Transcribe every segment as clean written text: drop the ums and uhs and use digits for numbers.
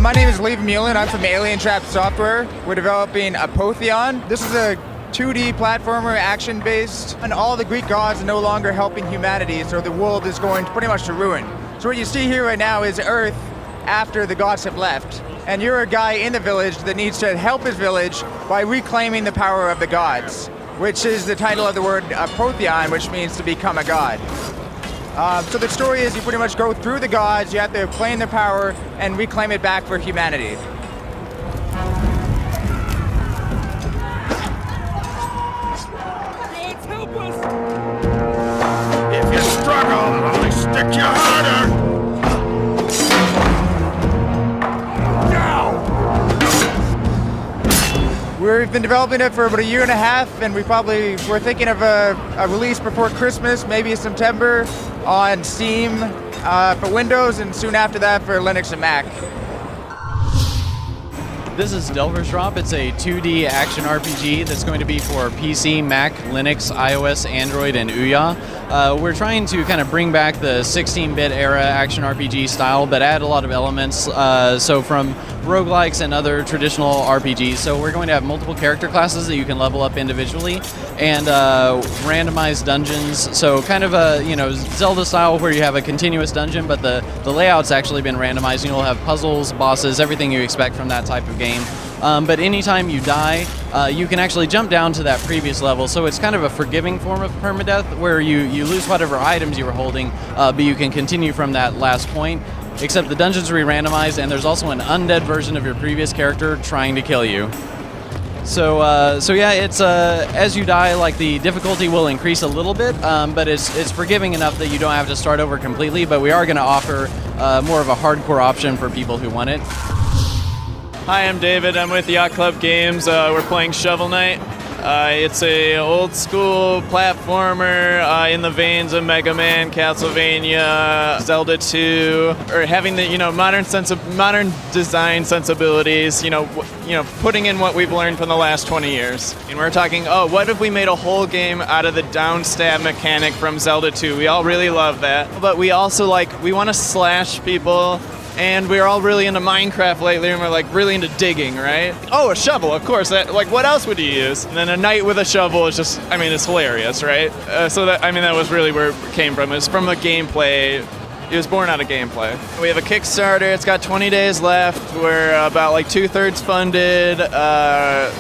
My name is Lev Mullen. I'm from Alien Trap Software. We're developing Apotheon. This is a 2D platformer, action-based, and all the Greek gods are no longer helping humanity, so the world is going pretty much to ruin. So what you see here right now is Earth after the gods have left. And you're a guy in the village that needs to help his village by reclaiming the power of the gods, which is the title of the word Apotheon, which means to become a god. So the story is you pretty much go through the gods, you have to claim their power and reclaim it back for humanity. If you struggle, I'll only stick you harder. We've been developing it for about a year and a half, and we're thinking of a release before Christmas, maybe September, on Steam for Windows, and soon after that for Linux and Mac. This is Delver's Drop. It's a 2D action RPG that's going to be for PC, Mac, Linux, iOS, Android, and Ouya. We're trying to kind of bring back the 16-bit era action RPG style, but add a lot of elements, so from roguelikes and other traditional RPGs. So we're going to have multiple character classes that you can level up individually, and randomized dungeons. So kind of a Zelda style where you have a continuous dungeon, but the layout's actually been randomized. You'll have puzzles, bosses, everything you expect from that type of game. But anytime you die, you can actually jump down to that previous level. So it's kind of a forgiving form of permadeath where you lose whatever items you were holding, but you can continue from that last point. Except the dungeons are re-randomized, and there's also an undead version of your previous character trying to kill you. So yeah, it's as you die, like the difficulty will increase a little bit, but it's forgiving enough that you don't have to start over completely. But we are going to offer more of a hardcore option for people who want it. Hi, I'm David. I'm with Yacht Club Games. We're playing Shovel Knight. It's a old school platformer in the veins of Mega Man, Castlevania, Zelda 2, or having the modern design sensibilities. Putting in what we've learned from the last 20 years. And we're talking, what if we made a whole game out of the down stab mechanic from Zelda 2? We all really love that, but we also we want to slash people. And we're all really into Minecraft lately, and we're really into digging, right? Oh, a shovel, of course. What else would you use? And then a knight with a shovel is just, it's hilarious, right? That was really where it came from. It's from the gameplay. It was born out of gameplay. We have a Kickstarter. It's got 20 days left. We're about 2/3 funded.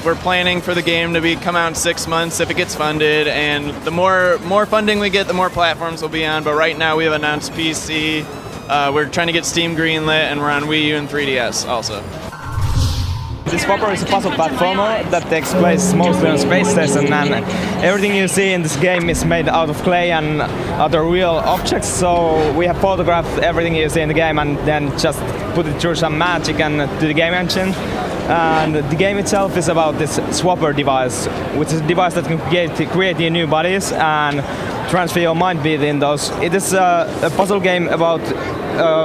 We're planning for the game to come out in 6 months if it gets funded. And the more funding we get, the more platforms we'll be on. But right now we have announced PC. We're trying to get Steam greenlit, and we're on Wii U and 3DS also. This Swapper is a puzzle platformer that takes place mostly on Space Station, and everything you see in this game is made out of clay and other real objects. So we have photographed everything you see in the game and then just put it through some magic and to the game engine. And the game itself is about this Swapper device, which is a device that can create new bodies and transfer your mind within those. It is a puzzle game about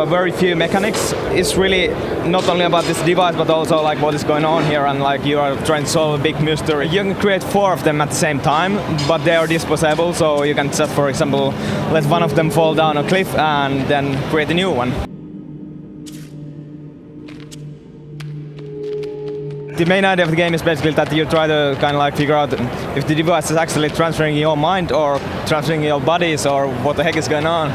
very few mechanics. It's really not only about this device, but also what is going on here, and you are trying to solve a big mystery. You can create 4 of them at the same time, but they are disposable, so you can just, for example, let one of them fall down a cliff and then create a new one. The main idea of the game is basically that you try to figure out if the device is actually transferring your mind or transferring your bodies or what the heck is going on.